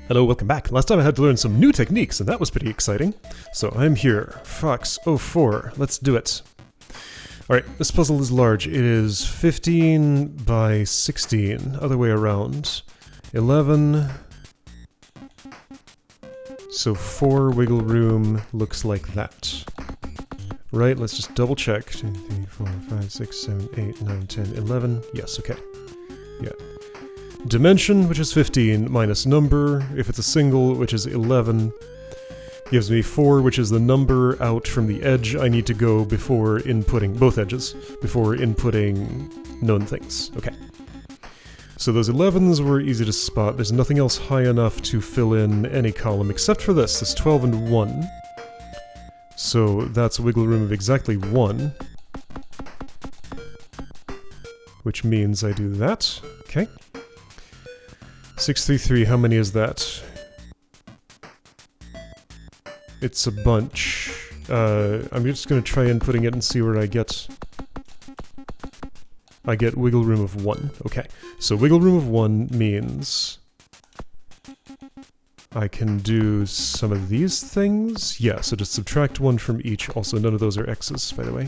Hello, welcome back. Last time I had to learn some new techniques, and that was pretty exciting. So I'm here, Fox04, let's do it. Alright, this puzzle is large. It is 15 by 16, other way around. 11... So 4 wiggle room looks like that. Right, let's just double check. 2, 3, 4, 5, 6, 7, 8, 9, 10, 11. Yes, okay. Yeah. Dimension, which is 15, minus number, if it's a single, which is 11, gives me 4, which is the number out from the edge I need to go before inputting, both edges, before inputting known things. Okay. So those 11s were easy to spot. There's nothing else high enough to fill in any column, except for this 12 and 1. So that's a wiggle room of exactly 1. Which means I do that. Okay. 633, how many is that? It's a bunch. I'm just going to try inputting it and see where I get... I get wiggle room of 1. Okay, so wiggle room of 1 means... I can do some of these things? Yeah, so just subtract 1 from each. Also, none of those are x's, by the way.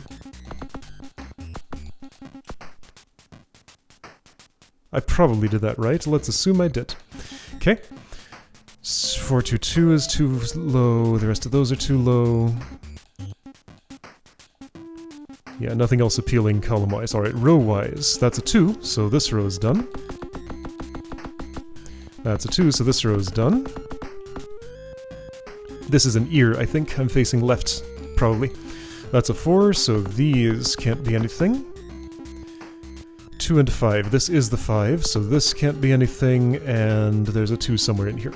I probably did that right. Let's assume I did. Okay. 422 is too low. The rest of those are too low. Yeah, nothing else appealing column-wise. Alright, row-wise. That's a 2, so this row is done. That's a 2, so this row is done. This is an ear, I think. I'm facing left, probably. That's a 4, so these can't be anything. 2 and 5. This is the 5, so this can't be anything, and there's a 2 somewhere in here.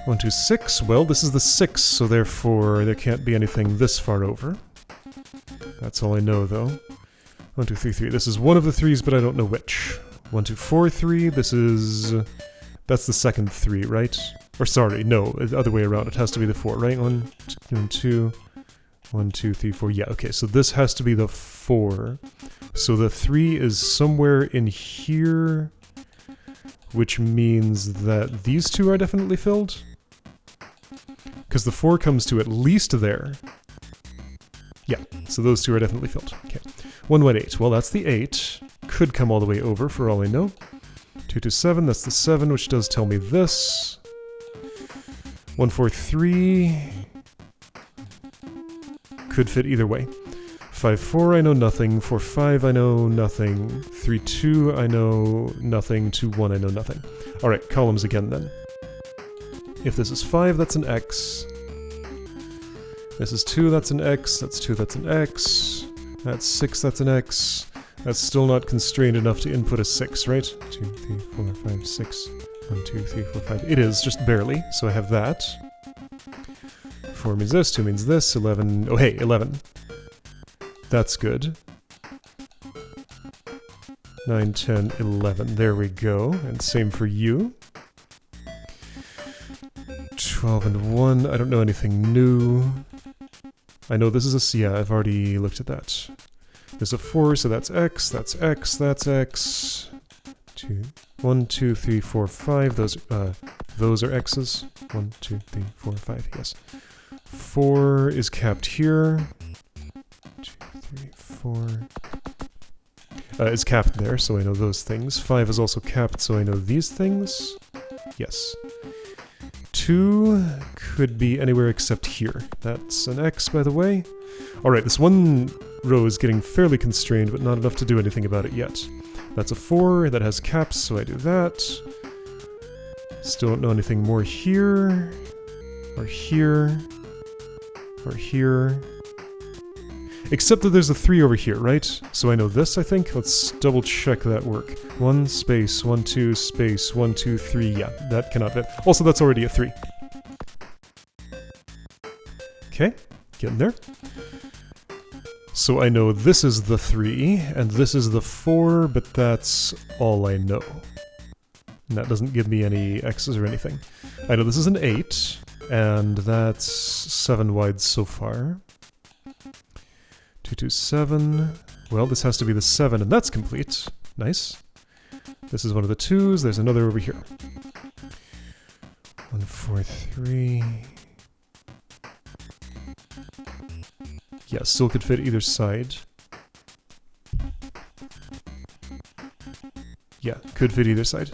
1, 2, 6. Well, this is the 6, so therefore there can't be anything this far over. That's all I know, though. 1, 2, 3, 3. This is one of the 3s, but I don't know which. 1, 2, 4, 3. This is... That's the second 3, right? Or sorry, no, the other way around. It has to be the 4, right? 1, 2... 1, 2, 3, 4. Yeah, okay, so this has to be the 4. So the 3 is somewhere in here, which means that these two are definitely filled. Because the 4 comes to at least there. Yeah, so those two are definitely filled. Okay. 1, 1, 8. Well, that's the 8. Could come all the way over, for all I know. 2, 2, 7. That's the 7, which does tell me this. 1, 4, 3... Could fit either way. 5, 4, I know nothing. 4, 5, I know nothing. 3, 2, I know nothing. 2, 1, I know nothing. Alright, columns again then. If this is 5, that's an X. This is 2, that's an X. That's 2, that's an X. That's 6, that's an X. That's still not constrained enough to input a 6, right? 2, 3, 4, 5, 6. 1, 2, 3, 4, 5. It is, just barely. So I have that. 4 means this, 2 means this, 11... Oh hey, 11. That's good. 9, 10, 11. There we go. And same for you. 12 and 1. I don't know anything new. I know this is a... Yeah, I've already looked at that. There's a 4, so that's X, that's X, that's X. 2, 1, 2, 3, 4, 5. Those are X's. 1, 2, 3, 4, 5, yes. 4 is capped here. 2, 3, 4. It's capped there, so I know those things. 5 is also capped, so I know these things. Yes. 2 could be anywhere except here. That's an X, by the way. Alright, this one row is getting fairly constrained, but not enough to do anything about it yet. That's a 4, that has caps, so I do that. Still don't know anything more here. Or here. Or here. Except that there's a 3 over here, right? So I know this, I think. Let's double check that work. 1 space, 1, 2 space, 1, 2, 3. Yeah, that cannot fit. Also, that's already a 3. Okay, getting there. So I know this is the 3, and this is the 4, but that's all I know. And that doesn't give me any X's or anything. I know this is an 8, and that's 7 wide so far. 2, 2, 7. Well, this has to be the 7, and that's complete. Nice. This is one of the 2s. There's another over here. 1, 4, 3. Yeah, still could fit either side. Yeah, could fit either side.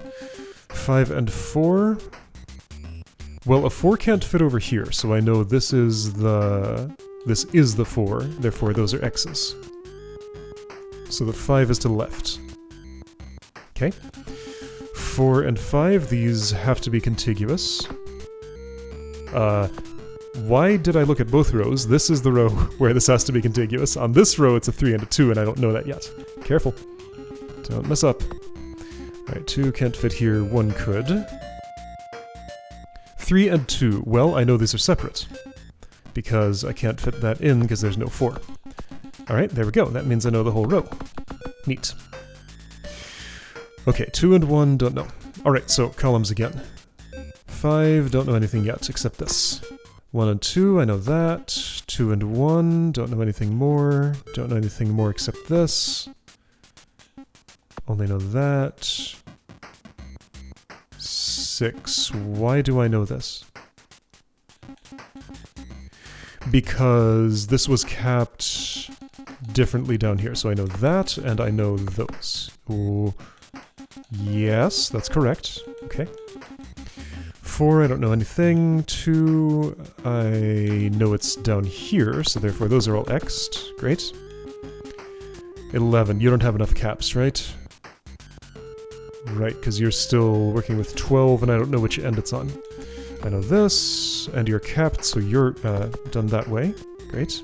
5 and 4. Well, a 4 can't fit over here, so I know this is the 4, therefore those are x's. So the 5 is to the left. Okay. 4 and 5, these have to be contiguous. Why did I look at both rows? This is the row where this has to be contiguous. On this row, it's a 3 and a 2, and I don't know that yet. Careful. Don't mess up. Alright, 2 can't fit here, 1 could. 3 and 2. Well, I know these are separate, because I can't fit that in because there's no 4. Alright, there we go. That means I know the whole row. Neat. Okay, 2 and 1, don't know. Alright, so columns again. 5, don't know anything yet, except this. 1 and 2, I know that. 2 and 1, don't know anything more. Don't know anything more except this. Only know that. 6, why do I know this? Because this was capped differently down here, so I know that, and I know those. Ooh. Yes, that's correct. Okay. 4, I don't know anything. 2, I know it's down here, so therefore those are all x'd. Great. 11, you don't have enough caps, right? Right, because you're still working with 12, and I don't know which end it's on. I know this, and you're capped, so you're done that way. Great.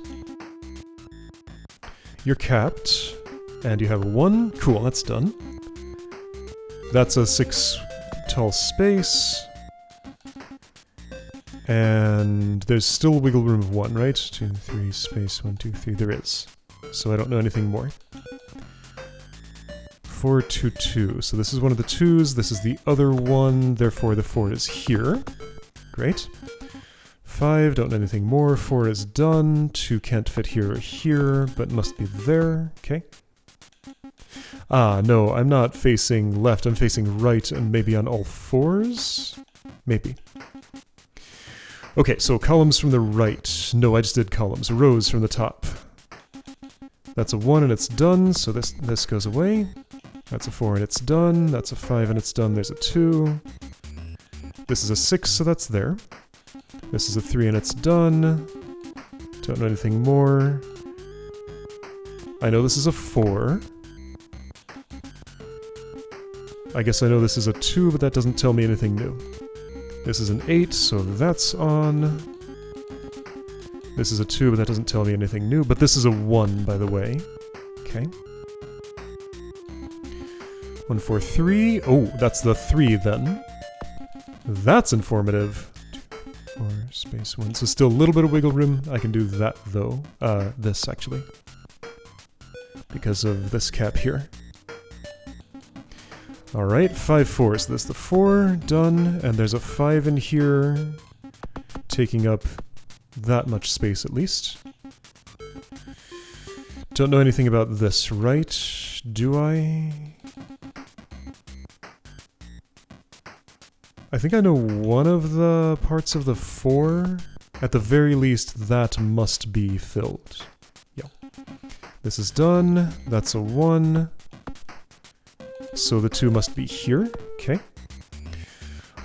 You're capped, and you have 1. Cool, that's done. That's a 6 tall space. And there's still wiggle room of 1, right? 2, 3, space, 1, 2, 3, there is. So I don't know anything more. 4, 2, 2. So this is one of the 2s, this is the other one, therefore the 4 is here. Great. 5, don't know anything more. 4 is done. 2 can't fit here or here, but must be there. Okay. Ah, no, I'm not facing left, I'm facing right and maybe on all 4s? Maybe. Okay, so columns from the right. No, I just did columns. Rows from the top. That's a 1 and it's done, so this goes away. That's a 4 and it's done. That's a 5 and it's done. There's a 2. This is a 6, so that's there. This is a 3 and it's done. Don't know anything more. I know this is a 4. I guess I know this is a 2, but that doesn't tell me anything new. This is an 8, so that's on. This is a 2, but that doesn't tell me anything new. But this is a 1, by the way. Okay. 1, 4, 3. Oh, that's the 3 then. That's informative. 2, 4, space 1. So still a little bit of wiggle room. I can do that, though. This, actually. Because of this cap here. Alright, 5, 4. So that's the 4. Done. And there's a 5 in here. Taking up that much space, at least. Don't know anything about this, right? Do I? I think I know one of the parts of the 4. At the very least, that must be filled. Yeah. This is done. That's a 1. So the 2 must be here. Okay.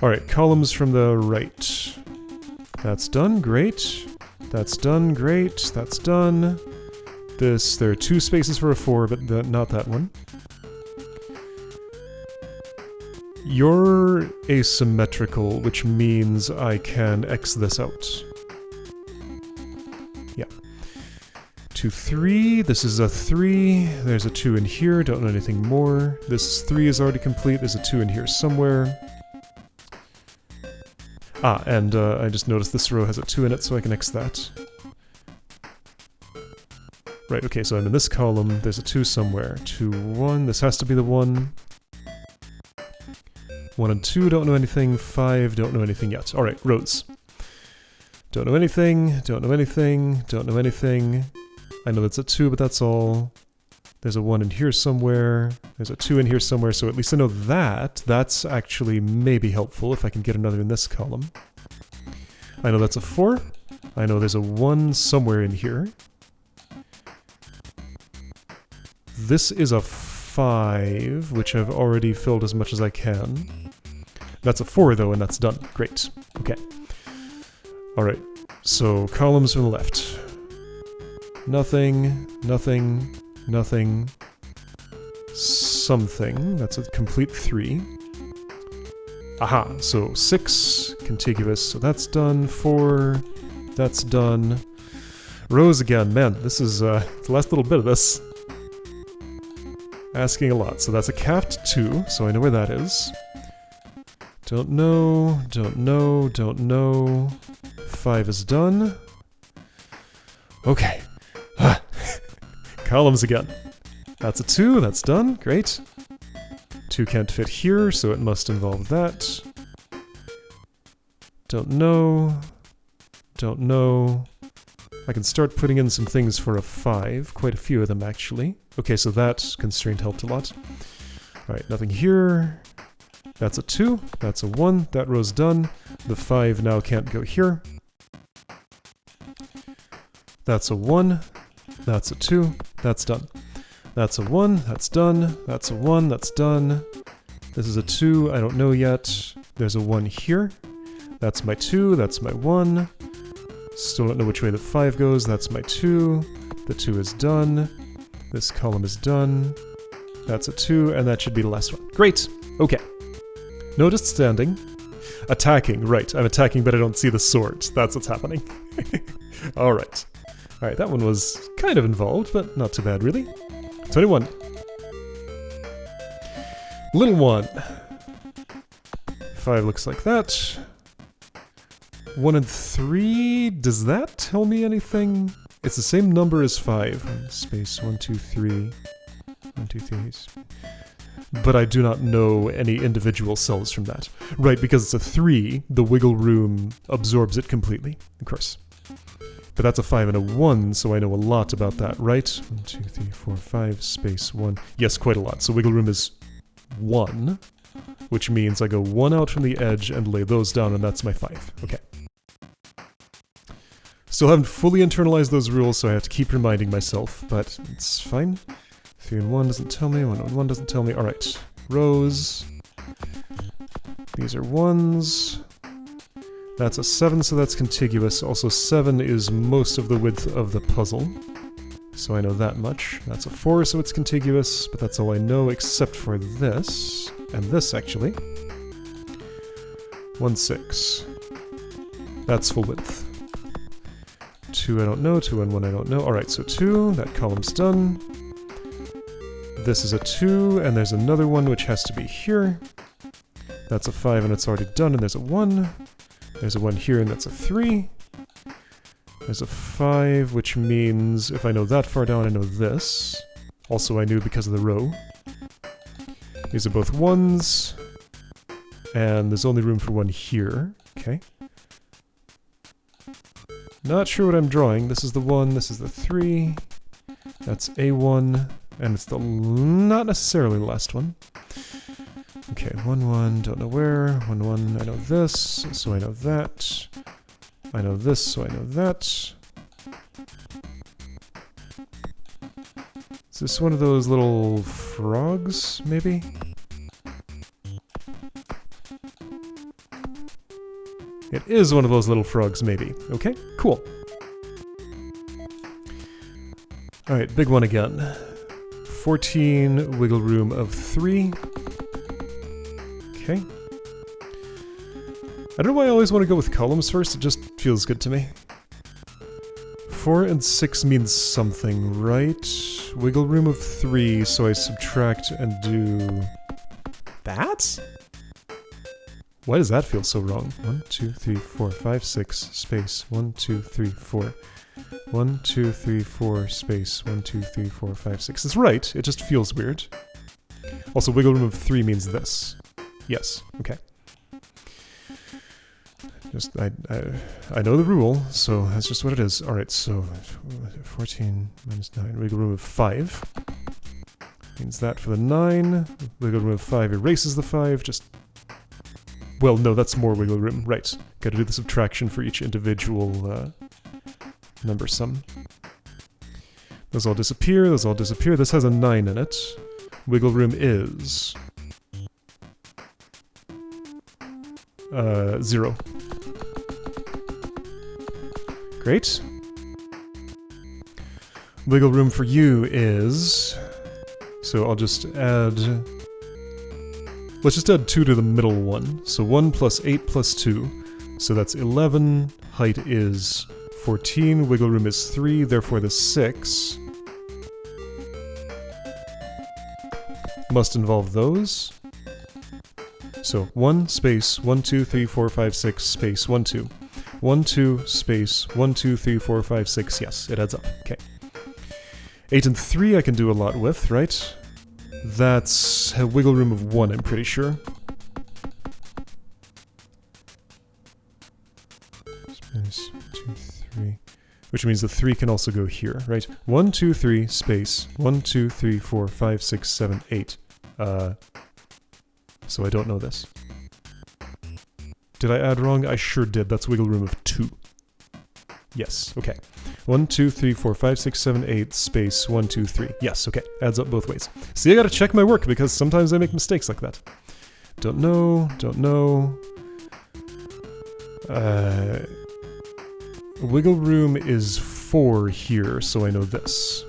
Alright, columns from the right. That's done. Great. That's done. Great. That's done. This, there are 2 spaces for a 4, but not that one. You're asymmetrical, which means I can X this out. Yeah. 2, 3. This is a 3. There's a 2 in here. Don't know anything more. This 3 is already complete. There's a 2 in here somewhere. Ah, and I just noticed this row has a 2 in it, so I can X that. Right, okay, so I'm in this column. There's a 2 somewhere. 2, 1. This has to be the 1. 1 and 2, don't know anything. 5, don't know anything yet. Alright, rows. Don't know anything, don't know anything, don't know anything. I know that's a 2, but that's all. There's a 1 in here somewhere. There's a 2 in here somewhere, so at least I know that. That's actually maybe helpful if I can get another in this column. I know that's a 4. I know there's a 1 somewhere in here. This is a 5, which I've already filled as much as I can. That's a 4 though, and that's done. Great. Okay. Alright, so columns from the left. Nothing, nothing, nothing, something. That's a complete 3. Aha, so 6, contiguous, so that's done. 4, that's done. Rows again, man, this is the last little bit of this. Asking a lot, so that's a capped 2, so I know where that is. Don't know, don't know, don't know. 5 is done. Okay. Columns again. That's a 2, that's done, great. 2 can't fit here, so it must involve that. Don't know. Don't know. I can start putting in some things for a 5, quite a few of them actually. Okay, so that constraint helped a lot. Alright, nothing here. That's a 2, that's a 1, that row's done. The 5 now can't go here. That's a 1, that's a 2, that's done. That's a 1, that's done. That's a 1, that's done. This is a 2, I don't know yet. There's a 1 here. That's my 2, that's my 1. Still don't know which way the 5 goes, that's my 2. The 2 is done. This column is done. That's a 2, and that should be the last one. Great! Okay. Noticed standing. Attacking, right. I'm attacking, but I don't see the sword. That's what's happening. Alright. Alright, that one was kind of involved, but not too bad, really. 21. Little 1. 5 looks like that. 1 and 3, does that tell me anything? It's the same number as 5. Space 1, 2, 3. 1, 2, 3. But I do not know any individual cells from that. Right, because it's a 3, the wiggle room absorbs it completely, of course. But that's a 5 and a 1, so I know a lot about that, right? 1, 2, 3, 4, 5, space 1. Yes, quite a lot. So wiggle room is 1, which means I go 1 out from the edge and lay those down, and that's my 5. Okay. Still haven't fully internalized those rules, so I have to keep reminding myself, but it's fine. 3 and 1 doesn't tell me, 1 and 1 doesn't tell me. Alright. Rows. These are 1s. That's a 7, so that's contiguous. Also 7 is most of the width of the puzzle. So I know that much. That's a 4, so it's contiguous, but that's all I know except for this. And this, actually. 1, 6. That's full width. 2 I don't know, 2 and 1 I don't know. Alright, so 2, that column's done. This is a 2, and there's another one which has to be here. That's a 5 and it's already done, and there's a 1. There's a 1 here, and that's a 3. There's a 5, which means if I know that far down, I know this. Also, I knew because of the row. These are both 1s. And there's only room for 1 here. Okay. Not sure what I'm drawing. This is the 1, this is the 3. That's A1, and it's the not necessarily the last one. Okay, 1, 1, don't know where. 1, 1, I know this, so I know that. I know this, so I know that. Is this one of those little frogs, maybe? It is one of those little frogs, maybe. Okay, cool. Alright, big one again. 14, wiggle room of 3. Okay. I don't know why I always want to go with columns first, it just feels good to me. 4 and 6 means something, right? Wiggle room of 3, so I subtract and do... that? Why does that feel so wrong? 1, 2, 3, 4, 5, 6, space, 1, 2, 3, 4. 1, 2, 3, 4, space, 1, 2, 3, 4, 5, 6. It's right, it just feels weird. Also, wiggle room of 3 means this. Yes, okay. Just, I know the rule, so that's just what it is. Alright, so 14 minus 9, wiggle room of 5. Means that for the 9. Wiggle room of 5 erases the 5, just... Well, no, that's more wiggle room. Right. Gotta do the subtraction for each individual number sum. Those all disappear, those all disappear. This has a 9 in it. Wiggle room is... 0. Great. Wiggle room for you is... So I'll just add... Let's just add 2 to the middle one. So 1 plus 8 plus 2. So that's 11. Height is 14. Wiggle room is 3, therefore the 6 must involve those. So 1 space 1 2 3 4 5 6 space 1 2. 1 2 space 1 2 3 4 5 6. Yes, it adds up. Okay. 8 and 3 I can do a lot with, right? That's a wiggle room of 1, I'm pretty sure. Space 2 3. Which means the 3 can also go here, right? 1 2 3 space 1 2 3 4 5 6 7 8. So I don't know this. Did I add wrong? I sure did. That's wiggle room of 2. Yes, okay. 1 2 3 4 5 6 7 8 space 1 2 3. Yes, okay. Adds up both ways. See, I gotta check my work because sometimes I make mistakes like that. Don't know, don't know. Wiggle room is 4 here, so I know this.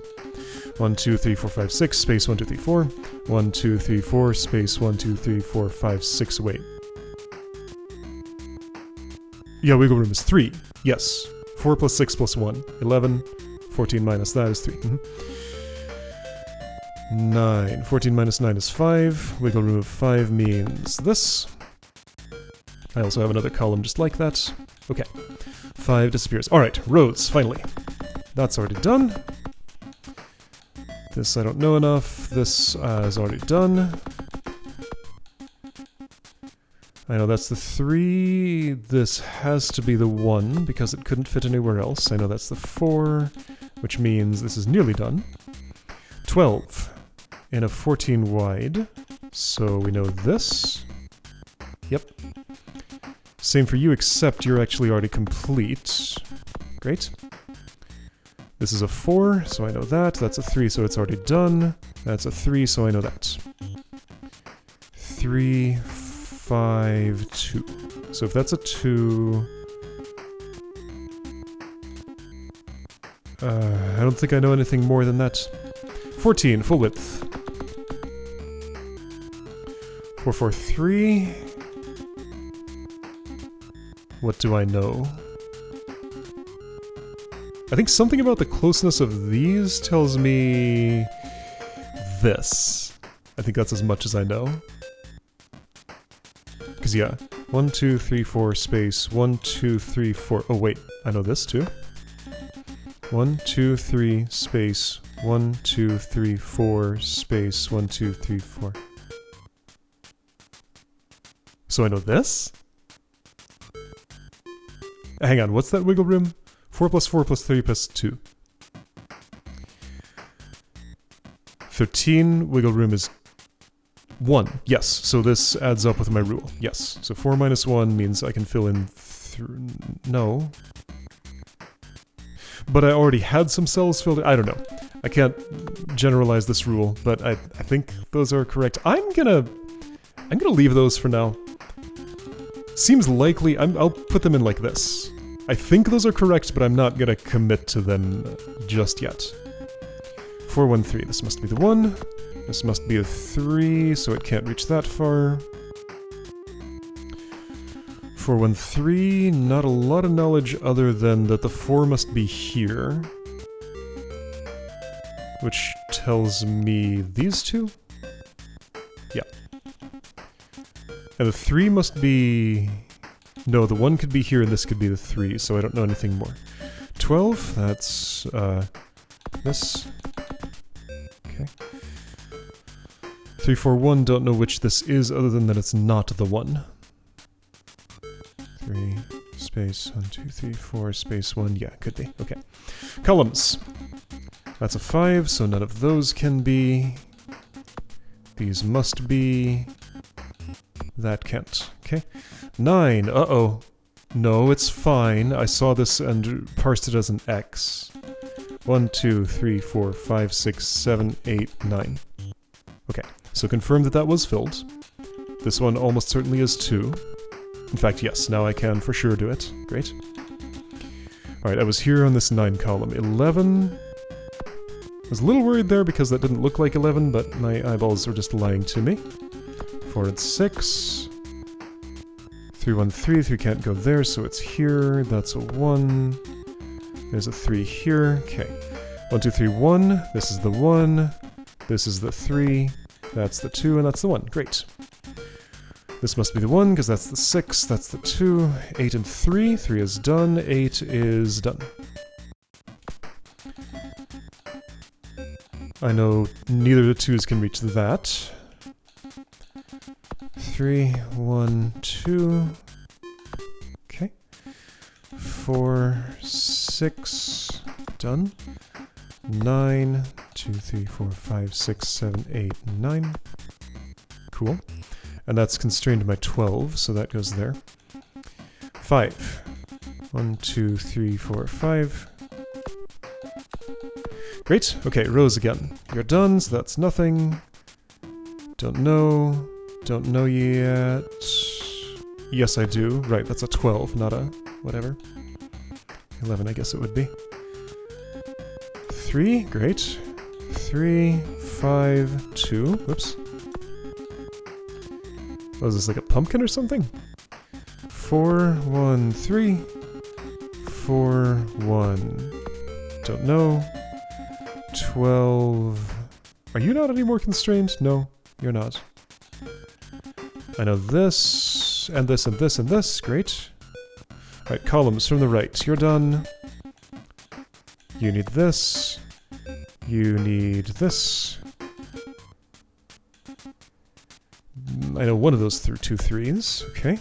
1 2 3 4 5 6 space 1 2 3 4. 1 2 3 4 space 1 2 3 4 5 6. Wait. Yeah, wiggle room is 3. Yes. 4 plus 6 plus 1. 11. 14 minus that is 3. 9. 14 minus 9 is 5. Wiggle room of 5 means this. I also have another column just like that. Okay. 5 disappears. Alright, rows, finally. That's already done. This I don't know enough. This is already done. I know that's the 3. This has to be the 1 because it couldn't fit anywhere else. I know that's the 4, which means this is nearly done. 12 in a 14 wide. So we know this. Yep. Same for you, except you're actually already complete. Great. This is a 4, so I know that. That's a 3, so it's already done. That's a 3, so I know that. 3, 5, 2. So if that's a 2... I don't think I know anything more than that. 14, full width. 4, 4, 3. What do I know? I think something about the closeness of these tells me... this. I think that's as much as I know. Because yeah, 1, 2, 3, 4 space, 1, 2, 3, 4... Oh wait, I know this too. 1, 2, 3 space, 1, 2, 3, 4 space, 1, 2, 3, 4. So I know this? Hang on, what's that wiggle room? 4 plus 4 plus 3 plus 2. 13, wiggle room is 1. Yes, so this adds up with my rule. Yes, so 4 minus 1 means I can fill in... no. But I already had some cells filled in. I don't know. I can't generalize this rule, but I think those are correct. I'm gonna leave those for now. Seems likely... I'll put them in like this. I think those are correct, but I'm not gonna commit to them just yet. 4, 1, 3. This must be the 1. This must be a 3, so it can't reach that far. 4, 1, 3. Not a lot of knowledge other than that the 4 must be here. Which tells me these two? Yeah. And the 3 must be... No, the 1 could be here and this could be the 3, so I don't know anything more. 12, that's, this. Okay. 3, 4, 1, don't know which this is other than that it's not the 1. 3, space, 1, 2, 3, 4, space, 1, yeah, could be, okay. Columns. That's a 5, so none of those can be. These must be... That can't. Okay. 9. Uh-oh. No, it's fine. I saw this and parsed it as an X. 1, 2, 3, 4, 5, 6, 7, 8, 9. Okay, so confirm that that was filled. This one almost certainly is 2. In fact, yes, now I can for sure do it. Great. Alright, I was here on this 9 column. 11... I was a little worried there because that didn't look like 11, but my eyeballs were just lying to me. 4 and 6. 3, 1, 3. 3 can't go there, so it's here. That's a 1. There's a 3 here. Okay. 1, 2, 3, 1. This is the 1. This is the 3. That's the 2, and that's the 1. Great. This must be the 1, because that's the 6. That's the 2. 8 and 3. 3 is done. 8 is done. I know neither of the 2's can reach that. 3, 1, 2. Okay. 4, 6. Done. 9, 2, 3, 4, 5, 6, 7, 8, 9. Cool. And that's constrained by 12, so that goes there. 5. 1, 2, 3, 4, 5. Great. Okay, rows again. You're done, so that's nothing. Don't know. Don't know yet. Yes, I do. Right, that's a 12, not a whatever. 11, I guess it would be. 3, great. 3, 5, 2. Whoops. Oh, is this like a pumpkin or something? 4, 1, 3. 4, 1. Don't know. 12... Are you not any more constrained? No, you're not. I know this, and this, and this, and this. Great. Alright, columns from the right. You're done. You need this. You need this. I know one of those through 2 3s. Okay.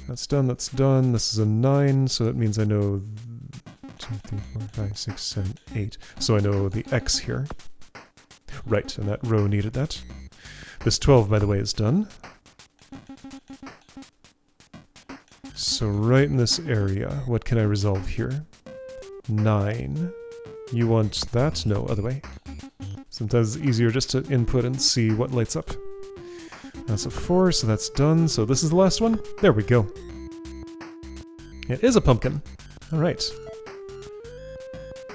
That's done, that's done. This is a 9, so that means I know 2, 3, 4, 5, 6, 7, 8. So I know the X here. Right, and that row needed that. This 12, by the way, is done. So right in this area, what can I resolve here? 9. You want that? No, other way. Sometimes it's easier just to input and see what lights up. That's a 4, so that's done. So this is the last one. There we go. It is a pumpkin. Alright.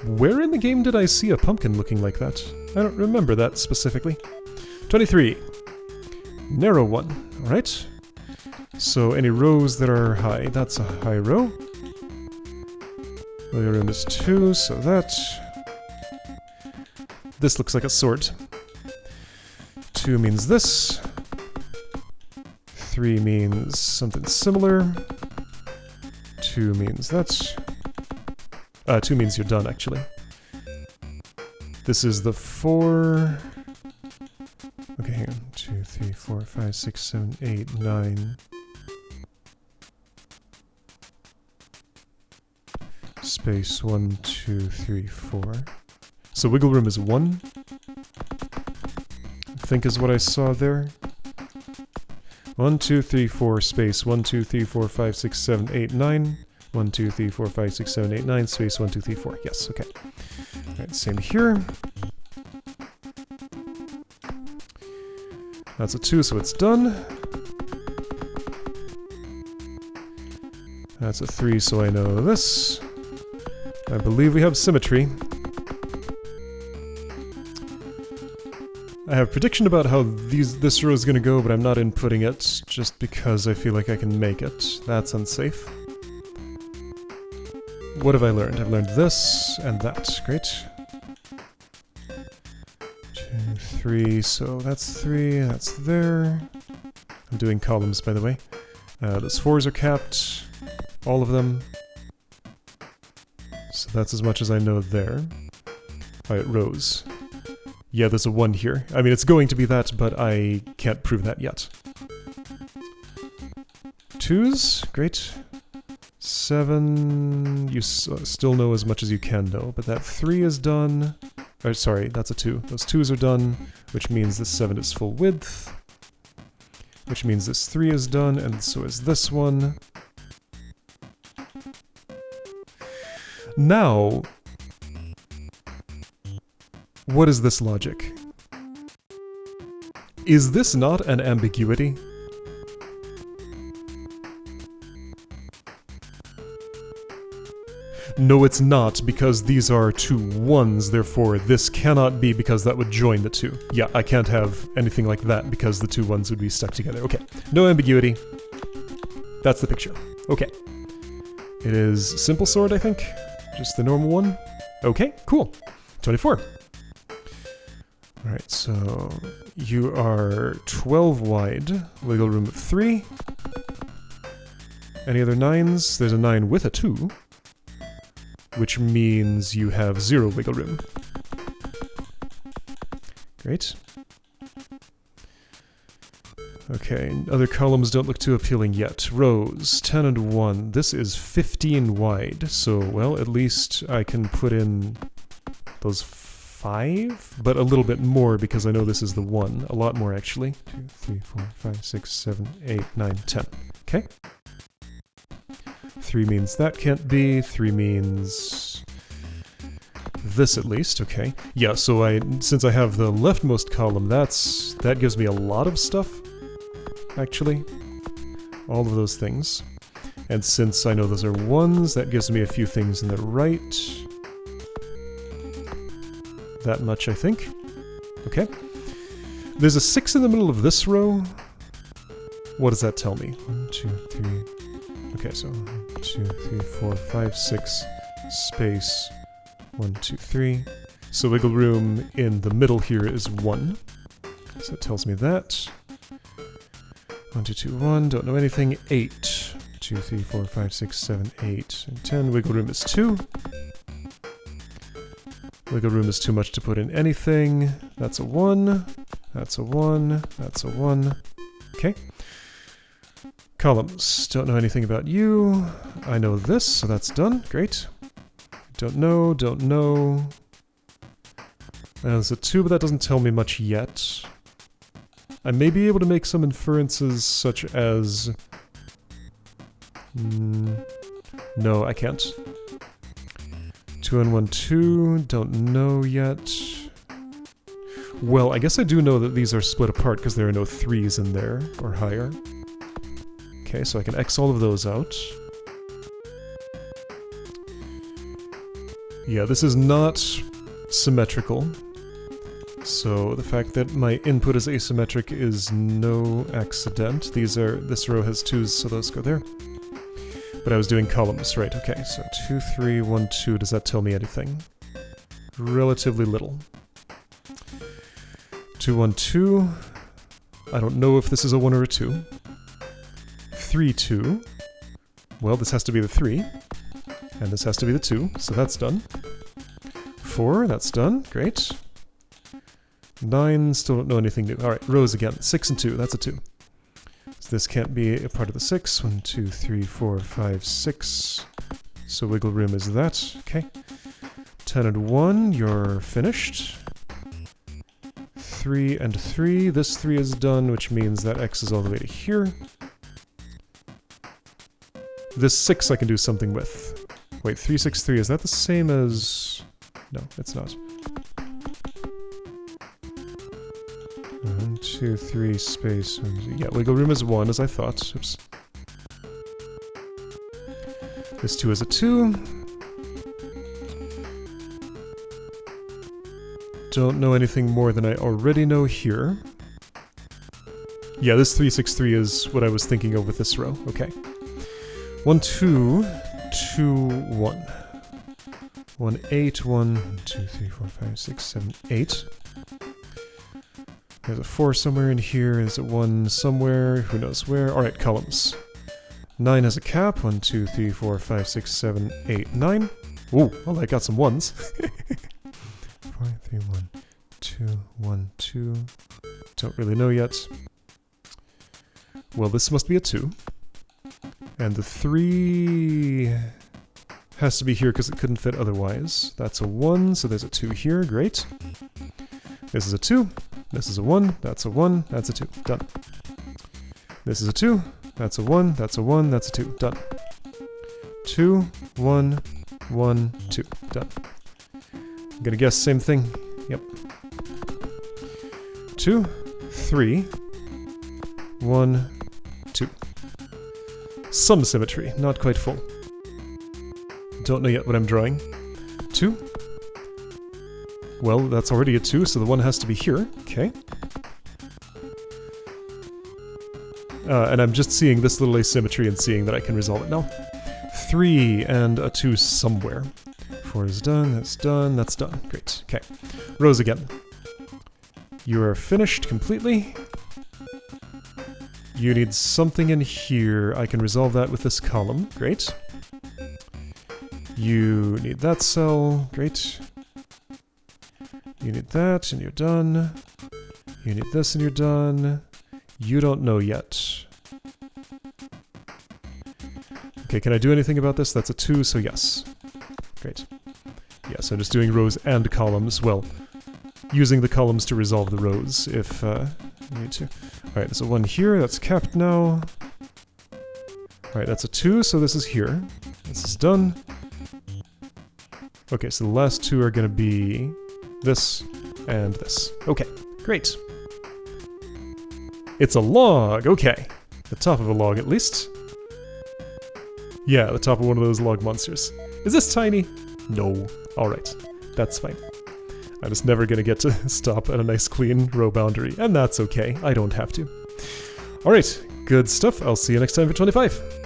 Where in the game did I see a pumpkin looking like that? I don't remember that specifically. 23. Narrow one. Alright. So any rows that are high, that's a high row. Living room is 2, so that... This looks like a sword. 2 means this. 3 means something similar. 2 means that. 2 means you're done, actually. This is the 4... Okay, hang on. 2, 3, 4, 5, 6, 7, 8, 9... Space 1, 2, 3, 4. So wiggle room is 1. I think is what I saw there. 1, 2, 3, 4, space 1, 2, 3, 4, 5, 6, 7, 8, 9. 1, 2, 3, 4, 5, 6, 7, 8, 9. Space 1, 2, 3, 4. Yes, okay. Alright, same here. That's a 2, so it's done. That's a 3, so I know this. I believe we have symmetry. I have prediction about how this row is going to go, but I'm not inputting it just because I feel like I can make it. That's unsafe. What have I learned? I've learned this and that. Great. 2, 3, so that's 3, that's there. I'm doing columns, by the way. Those 4s are capped. All of them. So that's as much as I know there. Alright, rows. Yeah, there's a 1 here. I mean, it's going to be that, but I can't prove that yet. 2s, great. 7, you still know as much as you can know, but that 3 is done. Or sorry, that's a 2. Those 2s are done, which means this 7 is full width. Which means this 3 is done, and so is this one. Now, what is this logic? Is this not an ambiguity? No, it's not, because these are 2 1s, therefore this cannot be because that would join the 2. Yeah, I can't have anything like that because the 2 1s would be stuck together. Okay, no ambiguity. That's the picture. Okay. It is simple sword, I think. Just the normal one. Okay, cool. 24. Alright, so you are 12 wide, wiggle room of 3. Any other 9s? There's a 9 with a 2. Which means you have 0 wiggle room. Great. Okay, other columns don't look too appealing yet. Rows, 10 and 1. This is 15 wide, so, well, at least I can put in those 5, but a little bit more because I know this is the 1. A lot more, actually. 2, 3, 4, 5, 6, 7, 8, 9, 10. Okay. 3 means that can't be. 3 means this at least. Okay. Yeah, so since I have the leftmost column, that gives me a lot of stuff, actually. All of those things. And since I know those are 1s, that gives me a few things in the right. That much, I think. Okay. There's a 6 in the middle of this row. What does that tell me? 1, 2, 3... Okay, so 1, 2, 3, 4, 5, 6, space, 1, 2, 3. So wiggle room in the middle here is 1. So it tells me that. 1, 2, 2, 1, don't know anything. 8. 2, 3, 4, 5, 6, 7, 8, and 10. Wiggle room is 2. Wiggle room is too much to put in anything. That's a 1. That's a 1. That's a 1. Okay. Columns. Don't know anything about you. I know this, so that's done. Great. Don't know, don't know. There's a 2, but that doesn't tell me much yet. I may be able to make some inferences such as... no, I can't. 2 and 1, 2. Don't know yet. Well, I guess I do know that these are split apart because there are no 3s in there, or higher. Okay, so I can X all of those out. Yeah, this is not symmetrical. So the fact that my input is asymmetric is no accident. This row has 2s, so those go there. But I was doing columns, right? Okay, so 2, 3, 1, 2. Does that tell me anything? Relatively little. 2, 1, 2. I don't know if this is a 1 or a 2. 3, 2. Well, this has to be the 3. And this has to be the 2, so that's done. 4, that's done. Great. 9, still don't know anything new. Alright, rows again. 6 and 2, that's a 2. So this can't be a part of the 6. 1, 2, 3, 4, 5, 6. So wiggle room is that. Okay. 10 and 1, you're finished. 3 and 3. This 3 is done, which means that X is all the way to here. This 6 I can do something with. Wait, 3, 6, 3, is that the same as... No, it's not. 1, 2, 3, space... Yeah, wiggle room is 1, as I thought. Oops. This 2 is a 2. Don't know anything more than I already know here. Yeah, this 3, 6, 3 is what I was thinking of with this row. Okay. 1, 2, 2, 1. 1, 8, 1, 2, 3, 4, 5, 6, 7, 8. There's a 4 somewhere in here, there's a 1 somewhere, who knows where. Alright, columns. 9 has a cap, 1, 2, 3, 4, 5, 6, 7, 8, 9. Ooh, well, I got some 1s. 4, 3, 1, 2, 1, 2. Don't really know yet. Well, this must be a 2. And the 3 Has to be here because it couldn't fit otherwise. That's a 1, so there's a 2 here. Great. This is a 2. This is a 1. That's a 1. That's a 2. Done. This is a 2. That's a 1. That's a 1. That's a 2. Done. 2, 1, 1, 2. Done. I'm gonna guess same thing. Yep. 2, 3, 1, 2. Some symmetry, not quite full. Don't know yet what I'm drawing. 2. Well, that's already a 2, so the 1 has to be here. Okay. And I'm just seeing this little asymmetry and seeing that I can resolve it now. 3 and a 2 somewhere. 4 is done, that's done, that's done. Great. Okay. Rows again. You are finished completely. You need something in here. I can resolve that with this column. Great. You need that cell. Great. You need that, and you're done. You need this, and you're done. You don't know yet. Okay, can I do anything about this? That's a 2, so yes. Great. Yes, I'm just doing rows and columns. Well, using the columns to resolve the rows if I need to. Alright, there's a 1 here. That's capped now. Alright, that's a 2, so this is here. This is done. Okay, so the last 2 are going to be this and this. Okay, great. It's a log! Okay. The top of a log, at least. Yeah, the top of one of those log monsters. Is this tiny? No. Alright. That's fine. I'm just never gonna get to stop at a nice clean row boundary, and that's okay. I don't have to. Alright, good stuff. I'll see you next time for 25.